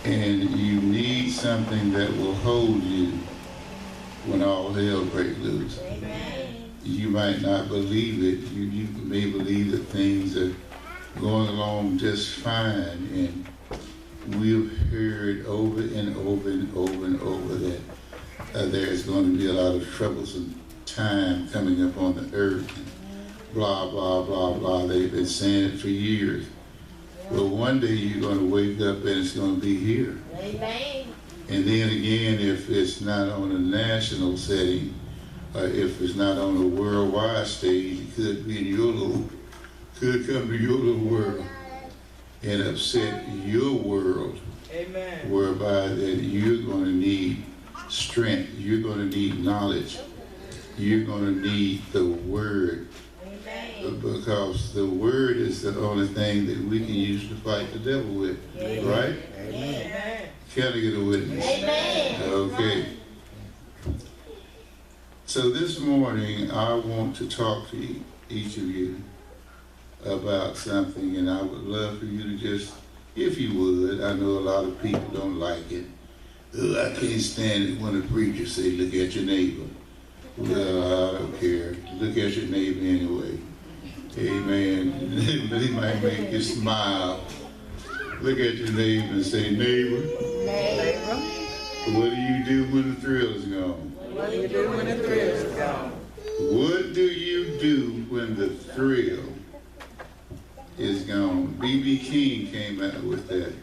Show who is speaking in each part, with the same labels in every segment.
Speaker 1: And you need something that will hold you when all hell breaks loose.
Speaker 2: Amen.
Speaker 1: You might not believe it. You may believe that things are going along just fine. And we've heard over and over and over and over that there's going to be a lot of troublesome time coming up on the earth. And blah, blah, blah, blah. They've been saying it for years. Well, one day you're going to wake up and it's going to be here.
Speaker 2: Amen.
Speaker 1: And then again, if it's not on a national setting, or if it's not on a worldwide stage, it could be in your little, could come to your little world and upset your world.
Speaker 3: Amen.
Speaker 1: Whereby that you're going to need strength, you're going to need knowledge, you're going to need the Word. Because the Word is the only thing that we can use to fight the devil with.
Speaker 2: Amen.
Speaker 1: Right?
Speaker 3: Amen.
Speaker 1: Can I get a witness?
Speaker 2: Amen.
Speaker 1: Okay. So this morning I want to talk to each of you about something, and I would love for you to just, if you would, I know a lot of people don't like it. Oh, I can't stand it when a preacher say, look at your neighbor. Well, I don't care. Look at your neighbor anyway. Amen. He might make you smile. Look at your neighbor and say, neighbor, what do you do when the thrill is gone?
Speaker 3: What do you do when the thrill is gone?
Speaker 1: What do you do when the thrill is gone? B.B. King came out with that.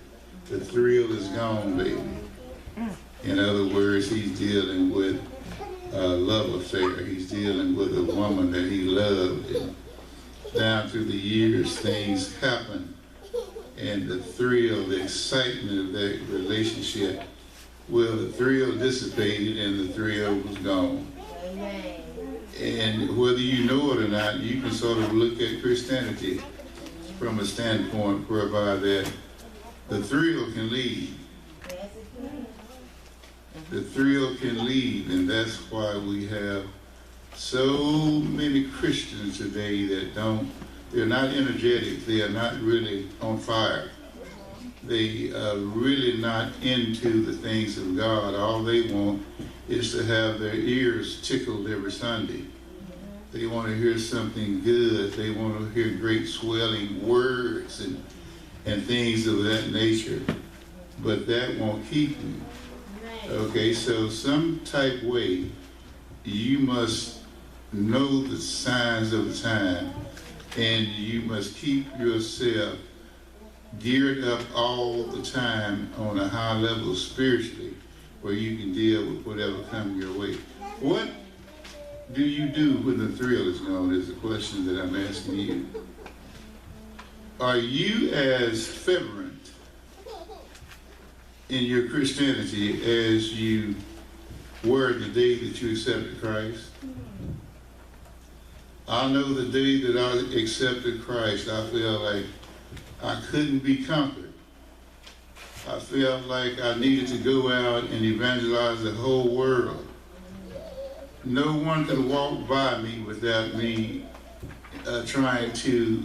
Speaker 1: The thrill is gone, baby. In other words, he's dealing with a love affair. He's dealing with a woman that he loved. And down through the years, things happen. And the thrill, the excitement of that relationship, well, the thrill dissipated and the thrill was gone.
Speaker 2: Amen.
Speaker 1: And whether you know it or not, you can sort of look at Christianity from a standpoint whereby that the thrill can leave.
Speaker 2: Yes, it can.
Speaker 1: The thrill can leave, and that's why we have so many Christians today that they're not energetic, they are not really on fire. They are really not into the things of God. All they want is to have their ears tickled every Sunday. They want to hear something good. They want to hear great swelling words and things of that nature. But that won't keep you. Okay, so some type way you must know the signs of the time, and you must keep yourself geared up all the time on a high level spiritually, where you can deal with whatever comes your way. What do you do when the thrill is gone is the question that I'm asking you. Are you as fervent in your Christianity as you were the day that you accepted Christ? I know the day that I accepted Christ, I felt like I couldn't be conquered. I felt like I needed to go out and evangelize the whole world. No one could walk by me without me trying to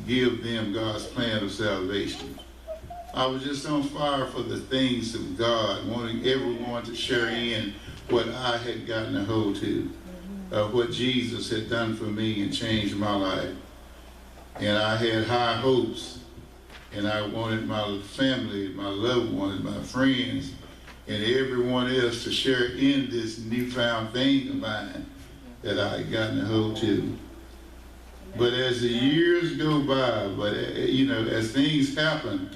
Speaker 1: give them God's plan of salvation. I was just on fire for the things of God, wanting everyone to share in what I had gotten a hold to, what Jesus had done for me and changed my life. And I had high hopes, and I wanted my family, my loved ones, my friends, and everyone else to share in this newfound thing of mine that I had gotten a hold to. But as the years go by, as things happen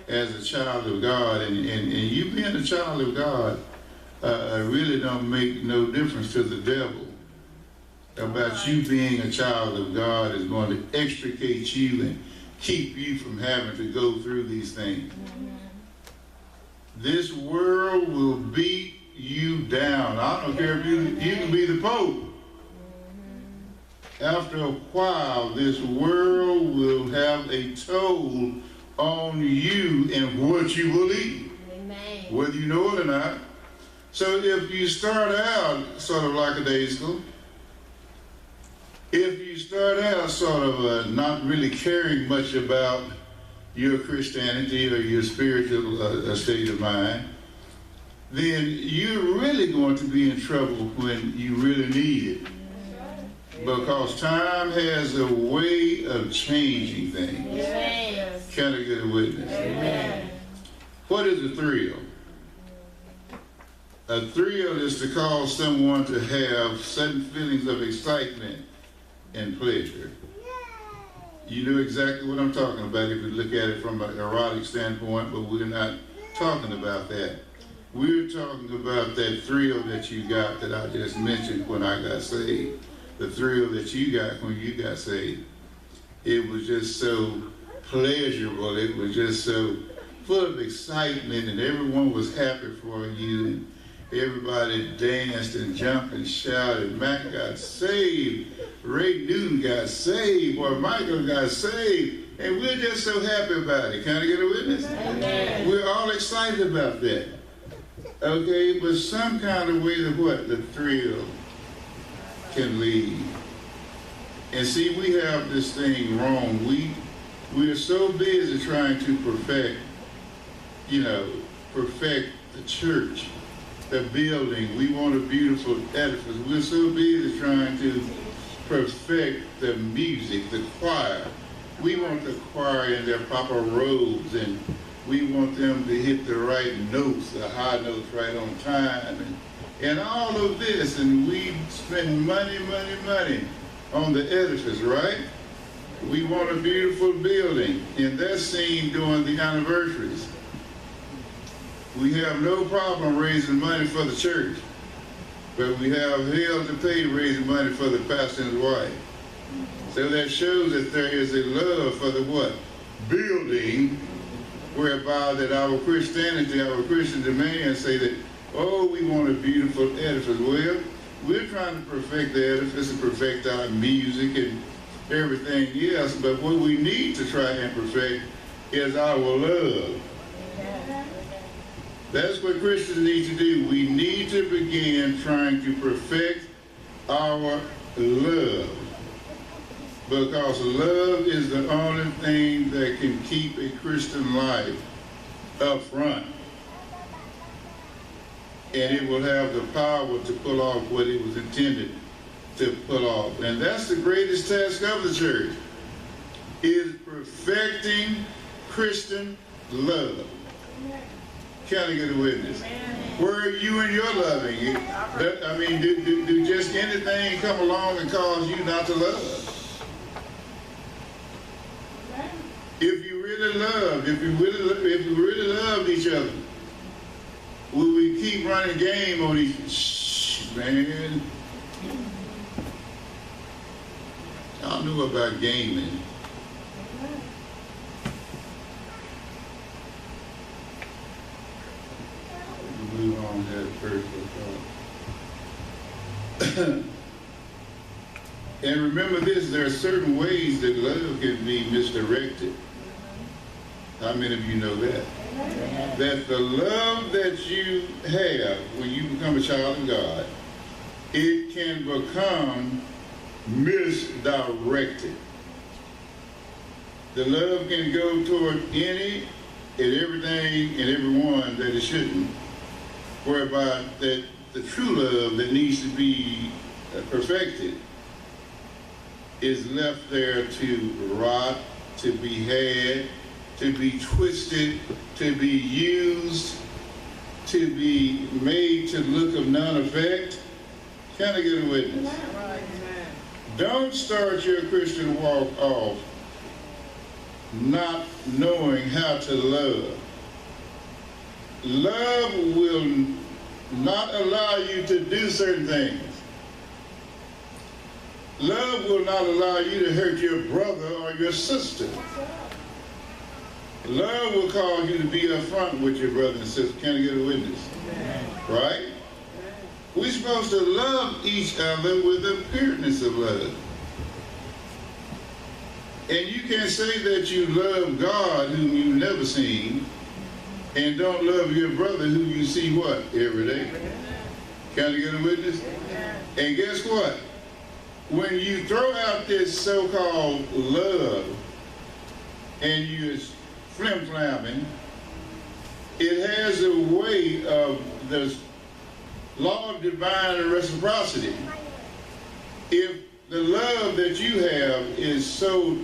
Speaker 1: as a child of God, and you being a child of God really don't make no difference to the devil. About you being a child of God is going to extricate you and keep you from having to go through these things. This world will beat you down. I don't care if you can be the Pope. After a while, this world will have a toll on you and what you believe, whether you know it or not. So if you start out sort of like a day school, if you start out sort of not really caring much about your Christianity or your spiritual state of mind, then you're really going to be in trouble when you really need it. Because time has a way of changing things.
Speaker 2: Amen.
Speaker 1: Can I get a witness?
Speaker 2: Amen.
Speaker 1: What is a thrill? A thrill is to cause someone to have sudden feelings of excitement and pleasure. You know exactly what I'm talking about if you look at it from an erotic standpoint, but we're not talking about that. We're talking about that thrill that you got that I just mentioned when I got saved. The thrill that you got when you got saved. It was just so pleasurable. It was just so full of excitement, and everyone was happy for you. And everybody danced and jumped and shouted. Mac got saved. Ray Newton got saved. Or Michael got saved. And we're just so happy about it. Can I get a witness?
Speaker 2: Amen.
Speaker 1: We're all excited about that. Okay, but some kind of way to what? The thrill can lead. And see, we have this thing wrong. We are so busy trying to perfect the church, the building. We want a beautiful edifice. We're so busy trying to perfect the music, the choir. We want the choir in their proper robes, and we want them to hit the right notes, the high notes right on time, and all of this, and we spend money on the edifice, right? We want a beautiful building, and that's seen during the anniversaries. We have no problem raising money for the church, but we have hell to pay raising money for the pastor and his wife. So that shows that there is a love for the what? Building, whereby that our Christianity, our Christian demands say that, oh, we want a beautiful edifice. Well, we're trying to perfect the edifice and perfect our music and everything else, but what we need to try and perfect is our love. That's what Christians need to do. We need to begin trying to perfect our love. Because love is the only thing that can keep a Christian life up front. And it will have the power to pull off what it was intended to pull off. And that's the greatest task of the church, is perfecting Christian love. Can I get a witness? Where are you in your loving? I mean, do just anything come along and cause you not to love? If you really loved, if you really loved each other, will we keep running game on each? Man, I know about gaming. Move on to that first thought. And remember this, there are certain ways that love can be misdirected. How many of you know that? That the love that you have when you become a child of God, it can become misdirected. The love can go toward any and everything and everyone that it shouldn't, whereby that the true love that needs to be perfected is left there to rot, to be had, to be twisted, to be used, to be made to look of none effect. Can I get a witness? Don't start your Christian walk off not knowing how to love. Love will not allow you to do certain things. Love will not allow you to hurt your brother or your sister. Love will cause you to be upfront with your brother and sister. Can I get a witness? Right? We're supposed to love each other with the pureness of love. And you can't say that you love God whom you've never seen and don't love your brother who you see what? Every day. Can I get a witness? And guess what? When you throw out this so-called love and you flim-flamming. It has a way of the law of divine reciprocity. If the love that you have is so,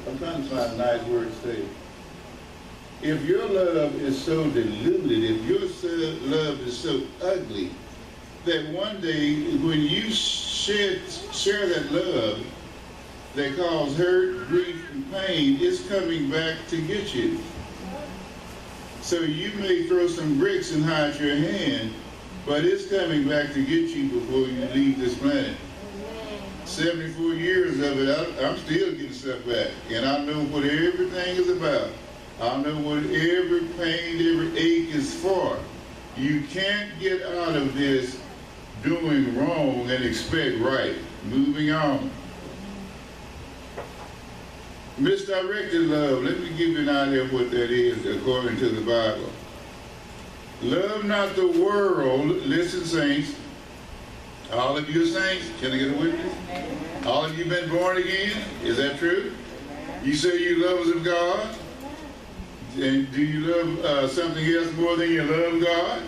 Speaker 1: I'm trying to find a nice word to say. If your love is so diluted, if your love is so ugly, that one day when you share that love that causes hurt, grief, and pain, it's coming back to get you. So you may throw some bricks and hide your hand, but it's coming back to get you before you leave this planet. 74 years of it, I'm still getting stuff back. And I know what everything is about. I know what every pain, every ache is for. You can't get out of this doing wrong and expect right. Moving on. Misdirected love. Let me give you an idea of what that is according to the Bible. Love not the world. Listen, saints. All of you are saints. Can I get a witness? All of you been born again? Is that true? You say you lovers of God? And do you love something else more than you love God?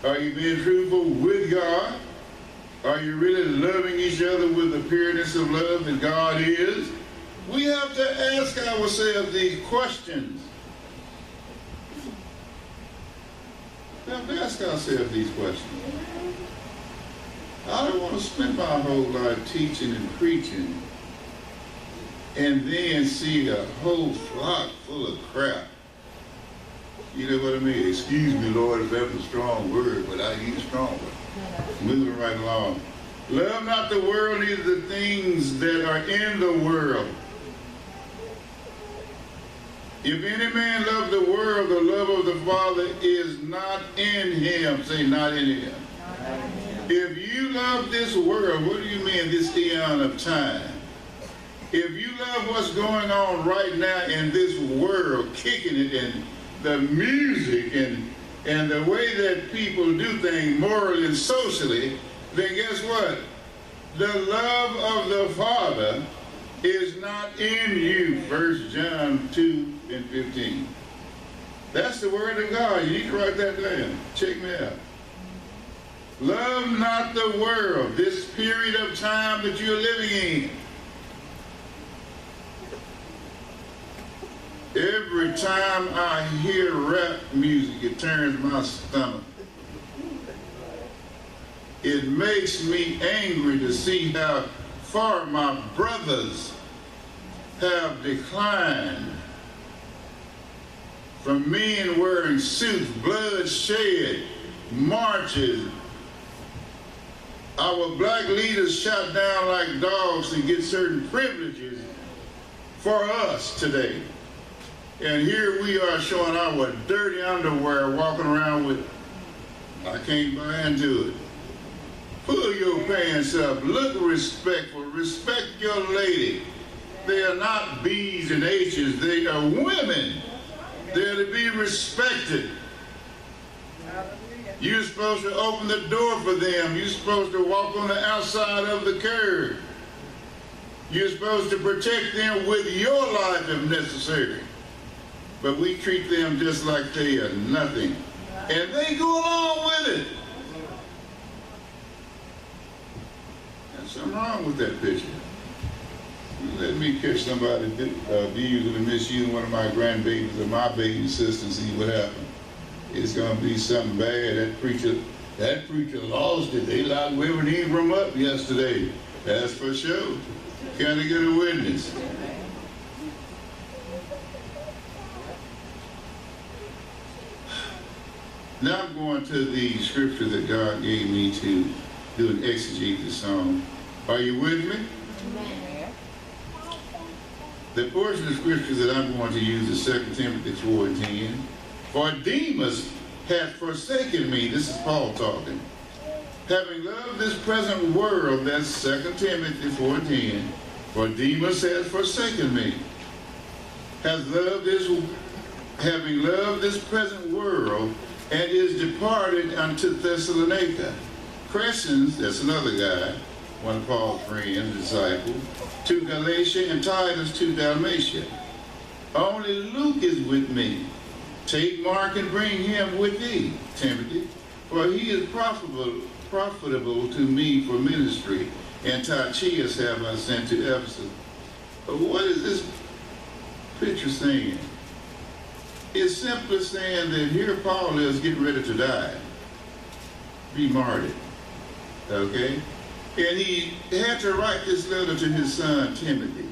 Speaker 1: Are you being truthful with God? Are you really loving each other with the pureness of love that God is? We have to ask ourselves these questions. We have to ask ourselves these questions. I don't want to spend my whole life teaching and preaching and then see a whole flock full of crap. You know what I mean? Excuse me, Lord, if that's a strong word, but I use strong one. Moving right along. Love not the world, neither the things that are in the world. If any man love the world, the love of the Father is not in him. Say, not in him. If you love this world, what do you mean this eon of time? If you love what's going on right now in this world, kicking it, and the music and the way that people do things morally and socially, then guess what? The love of the Father is not in you. 1 John 2 and 15. That's the word of God. You need to write that down. Check me out. Love not the world, this period of time that you're living in. Every time I hear rap music, it turns my stomach. It makes me angry to see how far my brothers have declined from men wearing suits, bloodshed, marches. Our black leaders shot down like dogs to get certain privileges for us today. And here we are showing our dirty underwear, walking around with, I can't buy into it. Pull your pants up, look respectful, respect your lady. They are not B's and H's, they are women. They're to be respected. You're supposed to open the door for them. You're supposed to walk on the outside of the curb. You're supposed to protect them with your life if necessary. But we treat them just like they are nothing. And they go along with it. There's something wrong with that picture. You let me catch somebody abusing and misusing one of my grandbabies or my baby sister and see what happens. It's going to be something bad. That preacher lost it. They locked Reverend Ingram up yesterday. That's for sure. Can I get a witness? Now I'm going to the scripture that God gave me to do an exegesis on. Are you with me?
Speaker 2: Amen.
Speaker 1: The portion of scripture that I'm going to use is 2 Timothy 4 and 10. For Demas hath forsaken me, this is Paul talking, having loved this present world, that's 2 Timothy 4 and 10. For Demas hath forsaken me, having loved this present world, and is departed unto Thessalonica. Crescens, that's another guy, one of Paul's friends, disciple, to Galatia, and Titus to Dalmatia. Only Luke is with me. Take Mark and bring him with thee, Timothy, for he is profitable to me for ministry. And Tychicus have I sent to Ephesus. But what is this picture saying? It's simply saying that here Paul is getting ready to die, be martyred, okay? And he had to write this letter to his son Timothy.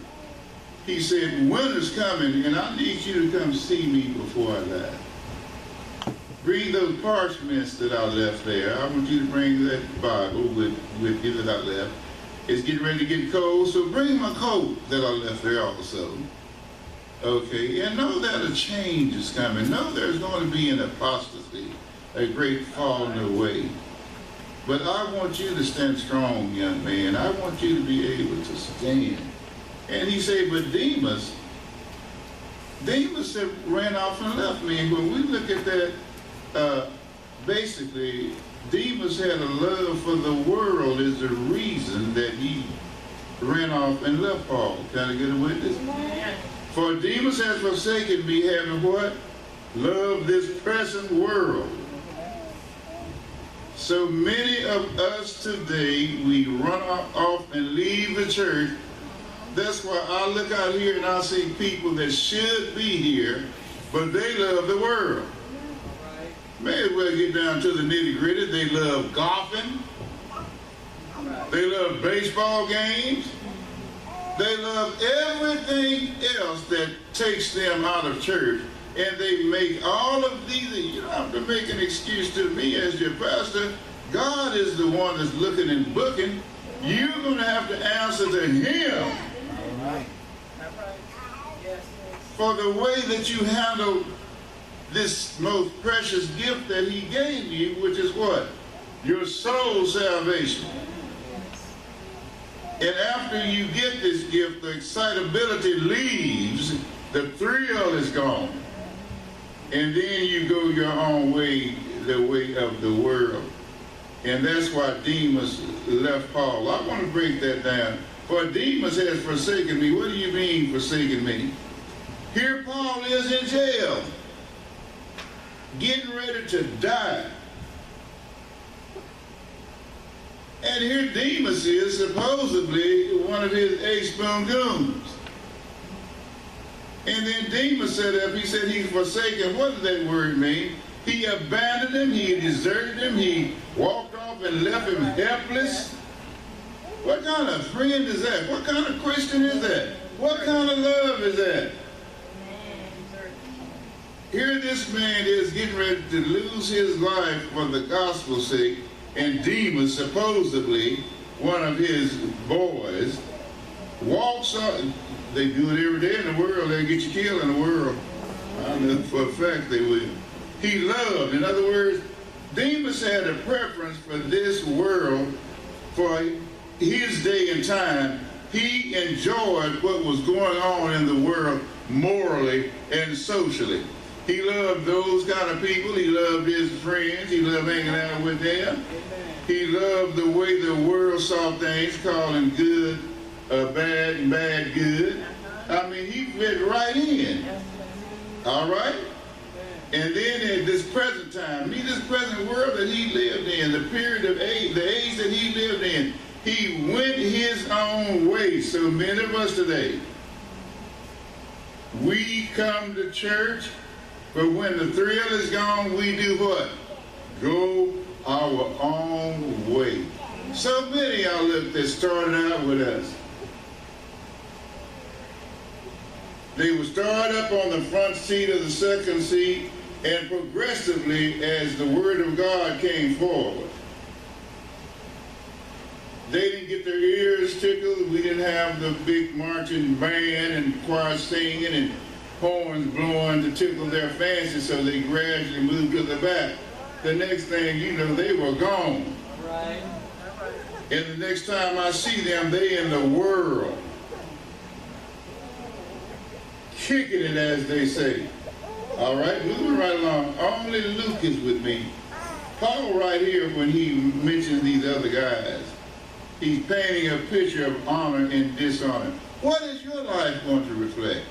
Speaker 1: He said, winter's coming, and I need you to come see me before I die. Bring those parchments that I left there. I want you to bring that Bible with you that I left. It's getting ready to get cold, so bring my coat that I left there also. Okay, and know that a change is coming. Know there's going to be an apostasy, a great falling away. But I want you to stand strong, young man. I want you to be able to stand. And he said, but Demas ran off and left me. And when we look at that, basically, Demas had a love for the world is the reason that he ran off and left Paul. Can I get a witness? For Demas has forsaken me, having what? Loved this present world. So many of us today, we run off and leave the church. That's why I look out here and I see people that should be here, but they love the world. May as well get down to the nitty-gritty. They love golfing. They love baseball games. They love everything else that takes them out of church. And they make all of these, you don't have to make an excuse to me as your pastor. God is the one that's looking and booking. You're going to have to answer to him for the way that you handle this most precious gift that he gave you, which is what? Your soul salvation. And after you get this gift, the excitability leaves, the thrill is gone. And then you go your own way, the way of the world. And that's why Demas left Paul. I want to break that down. For Demas has forsaken me. What do you mean forsaken me? Here Paul is in jail, getting ready to die. And here Demas is supposedly one of his eight-spoon goons. And then Demas said up, he said he's forsaken. What does that word mean? He abandoned him, he deserted him, he walked off and left him helpless. What kind of friend is that? What kind of Christian is that? What kind of love is that? Here this man is getting ready to lose his life for the gospel's sake, and Demas, supposedly one of his boys, walks on. They do it every day in the world. They'll get you killed in the world. I know for a fact they will. He loved. In other words, Demas had a preference for this world, for his day and time. He enjoyed what was going on in the world morally and socially. He loved those kind of people. He loved his friends. He loved hanging out with them. He loved the way the world saw things, calling good bad and bad good. I mean, he fit right in. All right? And then at this present time, this present world that he lived in, the period of age, the age that he lived in, he went his own way. So many of us today, we come to church, but when the thrill is gone, we do what? Go our own way. So many y'all look that started out with us. They would start up on the front seat or the second seat, and progressively, as the Word of God came forward, they didn't get their ears tickled. We didn't have the big marching band and choir singing and horns blowing to tickle their fancy, so they gradually moved to the back. The next thing you know, they were gone. Right. And the next time I see them, they in the world. Kicking it, as they say. All right, moving right along. Only Luke is with me. Paul right here, when he mentions these other guys, He's painting a picture of honor and dishonor. What is your life going to reflect?